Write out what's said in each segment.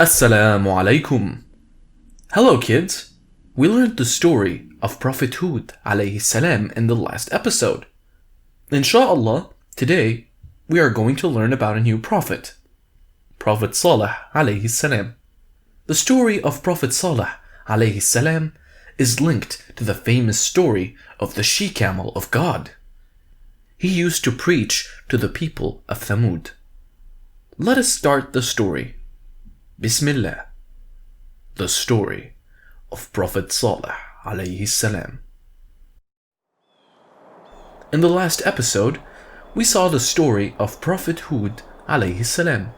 Assalamu alaikum. Hello kids. We learned the story of Prophet Hud alayhi salam in the last episode. Insha'Allah, today we are going to learn about a new prophet, Prophet Saleh alayhi salam. The story of Prophet Saleh alayhi salam is linked to the famous story of the she-camel of God. He used to preach to the people of Thamud. Let us start the story. Bismillah. The story of Prophet Saleh alayhi salam. In the last episode, we saw the story of Prophet Hud alayhi salam.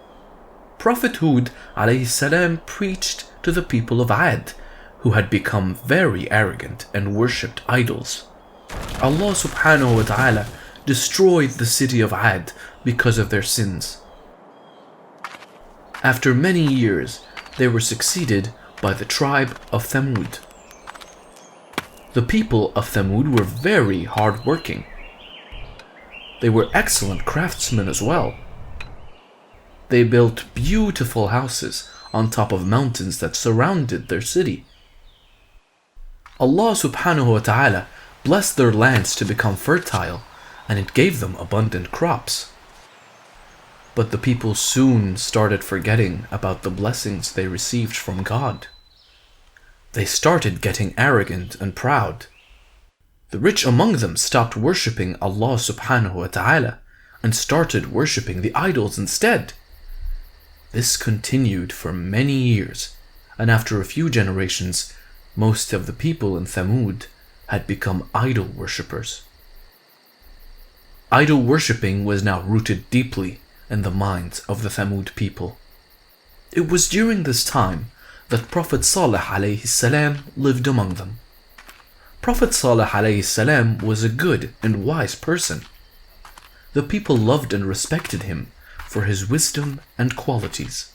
Prophet Hud alayhi salam preached to the people of Ad, who had become very arrogant and worshipped idols. Allah subhanahu wa ta'ala destroyed the city of Ad because of their sins. After many years, they were succeeded by the tribe of Thamud. The people of Thamud were very hard-working. They were excellent craftsmen as well. They built beautiful houses on top of mountains that surrounded their city. Allah subhanahu wa ta'ala blessed their lands to become fertile, and it gave them abundant crops. But the people soon started forgetting about the blessings they received from God. They started getting arrogant and proud. The rich among them stopped worshipping Allah subhanahu wa ta'ala and started worshipping the idols instead. This continued for many years, and after a few generations, most of the people in Thamud had become idol worshippers. Idol worshipping was now rooted deeply in the minds of the Thamud people. It was during this time that Prophet Saleh alayhi salam lived among them. Prophet Saleh alayhi salam was a good and wise person. The people loved and respected him for his wisdom and qualities.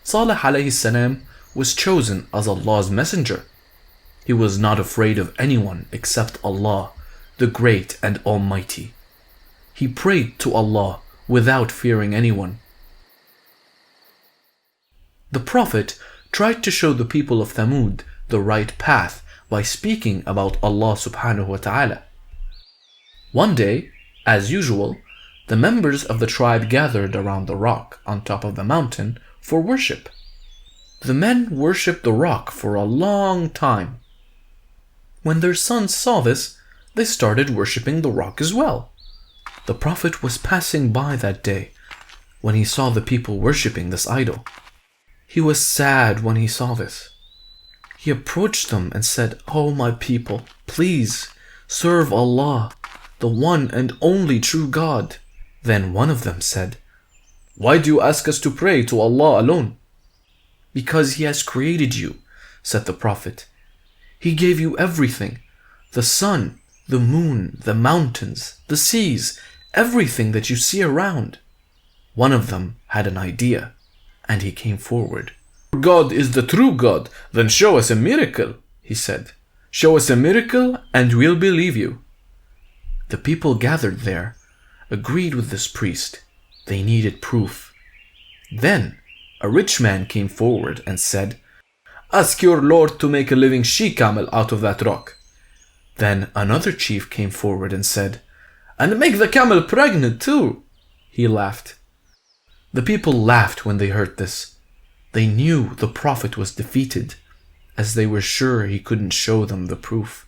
Saleh alayhi salam was chosen as Allah's messenger. He was not afraid of anyone except Allah, the Great and Almighty. He prayed to Allah without fearing anyone. The Prophet tried to show the people of Thamud the right path by speaking about Allah subhanahu wa ta'ala. One day, as usual, the members of the tribe gathered around the rock on top of the mountain for worship. The men worshipped the rock for a long time. When their sons saw this, they started worshipping the rock as well. The Prophet was passing by that day when he saw the people worshipping this idol. He was sad when he saw this. He approached them and said, "Oh my people, please serve Allah, the one and only true God." Then one of them said, "Why do you ask us to pray to Allah alone?" "Because He has created you," said the Prophet. "He gave you everything, the sun, the moon, the mountains, the seas, everything that you see around." One of them had an idea, and he came forward. "God is the true God, then show us a miracle," he said. "Show us a miracle and we'll believe you." The people gathered there agreed with this priest. They needed proof. Then a rich man came forward and said, "Ask your Lord to make a living she-camel out of that rock." Then another chief came forward and said, "And make the camel pregnant too." He laughed. The people laughed when they heard this. They knew the Prophet was defeated, as they were sure he couldn't show them the proof.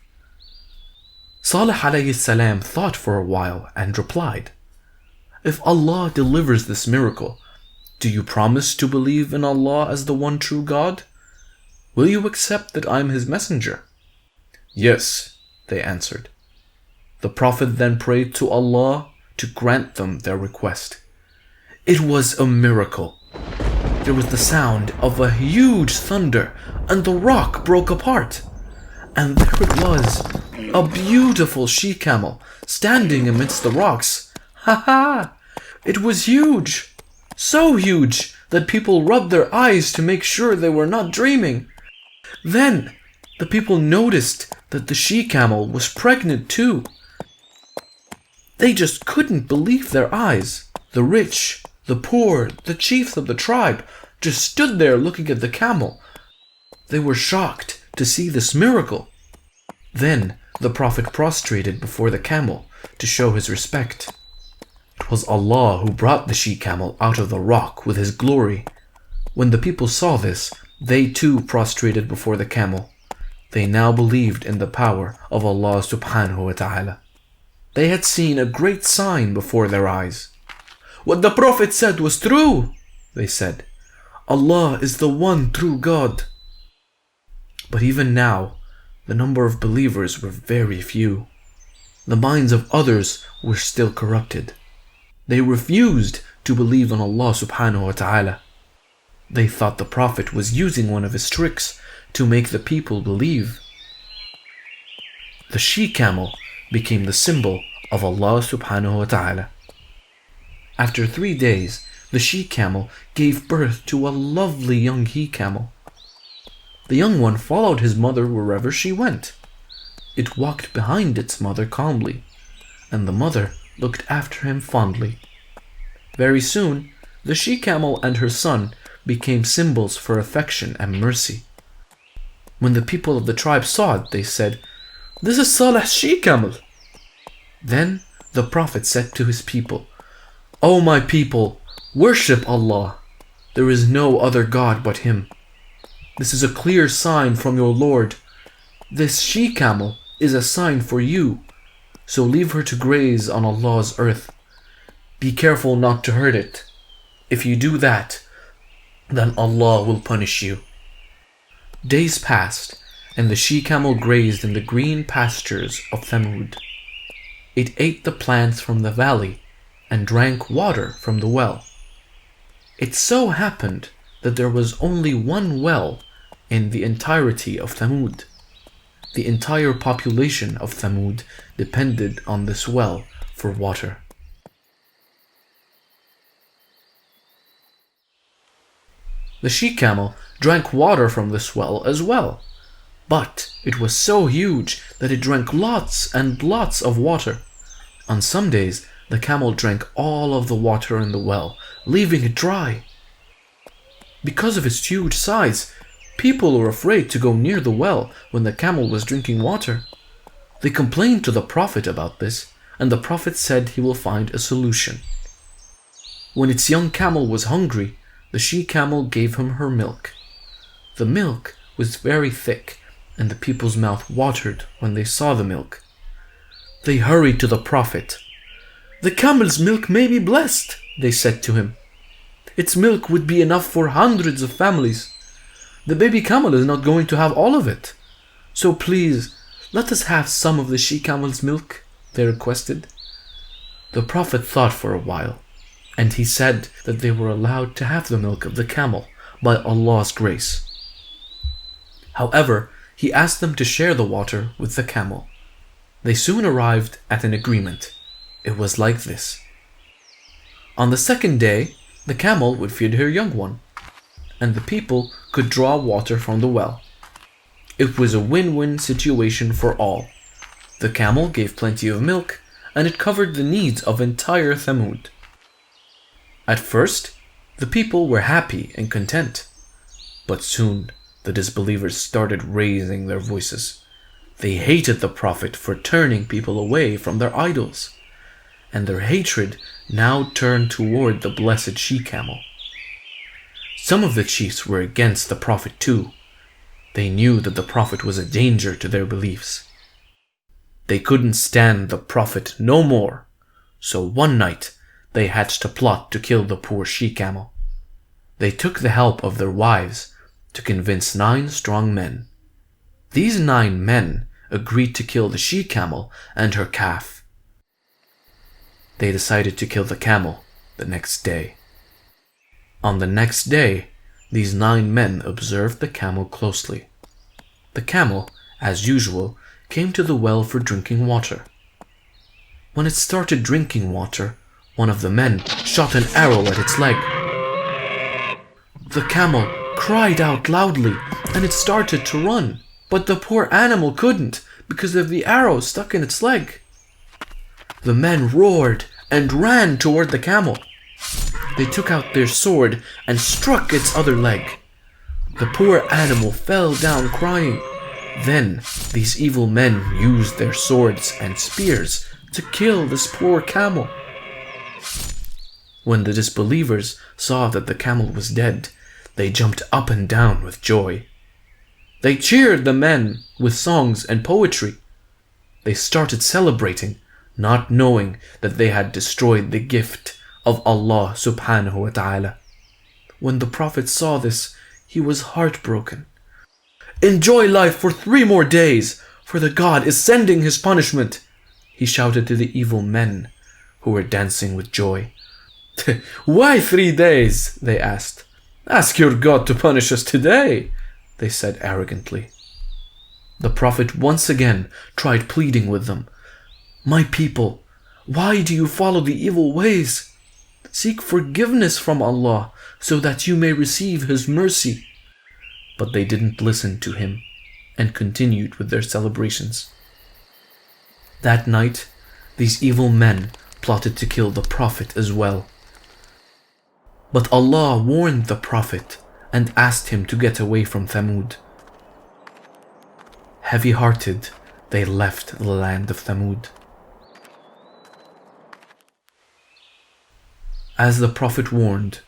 Saleh alayhi salam thought for a while and replied, "If Allah delivers this miracle, do you promise to believe in Allah as the one true God? Will you accept that I am His messenger?" "Yes," they answered. The Prophet then prayed to Allah to grant them their request. It was a miracle. There was the sound of a huge thunder, and the rock broke apart. And there it was, a beautiful she-camel standing amidst the rocks. Ha ha! It was huge, so huge that people rubbed their eyes to make sure they were not dreaming. Then the people noticed that the she-camel was pregnant too. They just couldn't believe their eyes. The rich, the poor, the chiefs of the tribe, just stood there looking at the camel. They were shocked to see this miracle. Then the Prophet prostrated before the camel to show his respect. It was Allah who brought the she-camel out of the rock with His glory. When the people saw this, they too prostrated before the camel. They now believed in the power of Allah subhanahu wa ta'ala. They had seen a great sign before their eyes. What the Prophet said was true, they said. Allah is the one true God. But even now, the number of believers were very few. The minds of others were still corrupted. They refused to believe in Allah subhanahu wa ta'ala. They thought the Prophet was using one of his tricks to make the people believe. The she-camel became the symbol of Allah subhanahu wa ta'ala. After 3 days, the she-camel gave birth to a lovely young he-camel. The young one followed his mother wherever she went. It walked behind its mother calmly, and the mother looked after him fondly. Very soon, the she-camel and her son became symbols for affection and mercy. When the people of the tribe saw it, they said, "This is Saleh's she-camel." Then the Prophet said to his people, "O my people, worship Allah. There is no other God but Him. This is a clear sign from your Lord. This she-camel is a sign for you, so leave her to graze on Allah's earth. Be careful not to hurt it. If you do that, then Allah will punish you." Days passed, and the she-camel grazed in the green pastures of Thamud. It ate the plants from the valley and drank water from the well. It so happened that there was only one well in the entirety of Thamud. The entire population of Thamud depended on this well for water. The she-camel drank water from this well as well, but it was so huge that it drank lots and lots of water. On some days, the camel drank all of the water in the well, leaving it dry. Because of its huge size, people were afraid to go near the well when the camel was drinking water. They complained to the Prophet about this, and the Prophet said he will find a solution. When its young camel was hungry, the she-camel gave him her milk. The milk was very thick, and the people's mouth watered when they saw the milk. They hurried to the Prophet. "The camel's milk may be blessed," they said to him. "Its milk would be enough for hundreds of families. The baby camel is not going to have all of it. So please, let us have some of the she-camel's milk," they requested. The Prophet thought for a while, and he said that they were allowed to have the milk of the camel by Allah's grace. However, he asked them to share the water with the camel. They soon arrived at an agreement. It was like this. On the second day, the camel would feed her young one, and the people could draw water from the well. It was a win-win situation for all. The camel gave plenty of milk, and it covered the needs of entire Thamud. At first, the people were happy and content, but soon the disbelievers started raising their voices. They hated the Prophet for turning people away from their idols, and their hatred now turned toward the blessed she-camel. Some of the chiefs were against the Prophet too. They knew that the Prophet was a danger to their beliefs. They couldn't stand the Prophet no more, so one night they hatched a plot to kill the poor she-camel. They took the help of their wives to convince 9 strong men. These 9 men agreed to kill the she-camel and her calf. They decided to kill the camel the next day. On the next day, these 9 men observed the camel closely. The camel, as usual, came to the well for drinking water. When it started drinking water, one of the men shot an arrow at its leg. The camel cried out loudly, and it started to run, but the poor animal couldn't because of the arrow stuck in its leg. The men roared and ran toward the camel. They took out their sword and struck its other leg. The poor animal fell down crying. Then these evil men used their swords and spears to kill this poor camel. When the disbelievers saw that the camel was dead, they jumped up and down with joy. They cheered the men with songs and poetry. They started celebrating, not knowing that they had destroyed the gift of Allah subhanahu wa ta'ala. When the Prophet saw this, he was heartbroken. "Enjoy life for 3 more days, for the God is sending his punishment," he shouted to the evil men who were dancing with joy. "Why 3 days?" they asked. "Ask your God to punish us today," they said arrogantly. The Prophet once again tried pleading with them. "My people, why do you follow the evil ways? Seek forgiveness from Allah so that you may receive his mercy." But they didn't listen to him and continued with their celebrations. That night, these evil men plotted to kill the Prophet as well. But Allah warned the Prophet and asked him to get away from Thamud. Heavy-hearted, they left the land of Thamud. As the Prophet warned,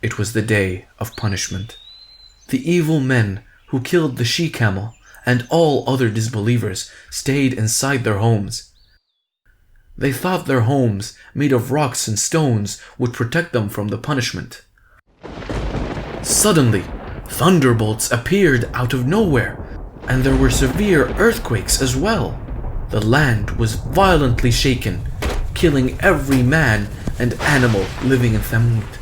it was the day of punishment. The evil men who killed the she-camel and all other disbelievers stayed inside their homes. They thought their homes, made of rocks and stones, would protect them from the punishment. Suddenly, thunderbolts appeared out of nowhere, and there were severe earthquakes as well. The land was violently shaken, killing every man and animal living in Thamud.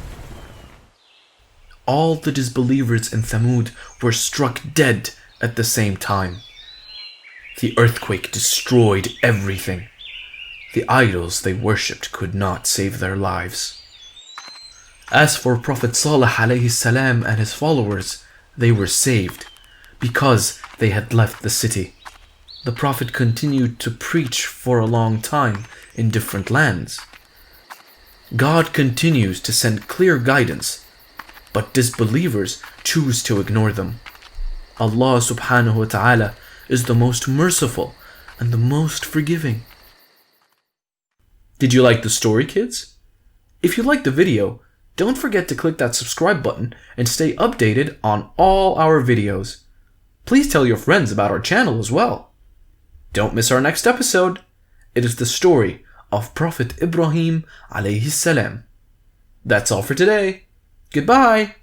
All the disbelievers in Thamud were struck dead at the same time. The earthquake destroyed everything. The idols they worshipped could not save their lives. As for Prophet Saleh alayhi salam and his followers, they were saved because they had left the city. The Prophet continued to preach for a long time in different lands. God continues to send clear guidance, but disbelievers choose to ignore them. Allah subhanahu wa ta'ala is the most merciful and the most forgiving. Did you like the story, kids? If you liked the video, don't forget to click that subscribe button and stay updated on all our videos. Please tell your friends about our channel as well. Don't miss our next episode. It is the story of Prophet Ibrahim alayhi salam. That's all for today. Goodbye.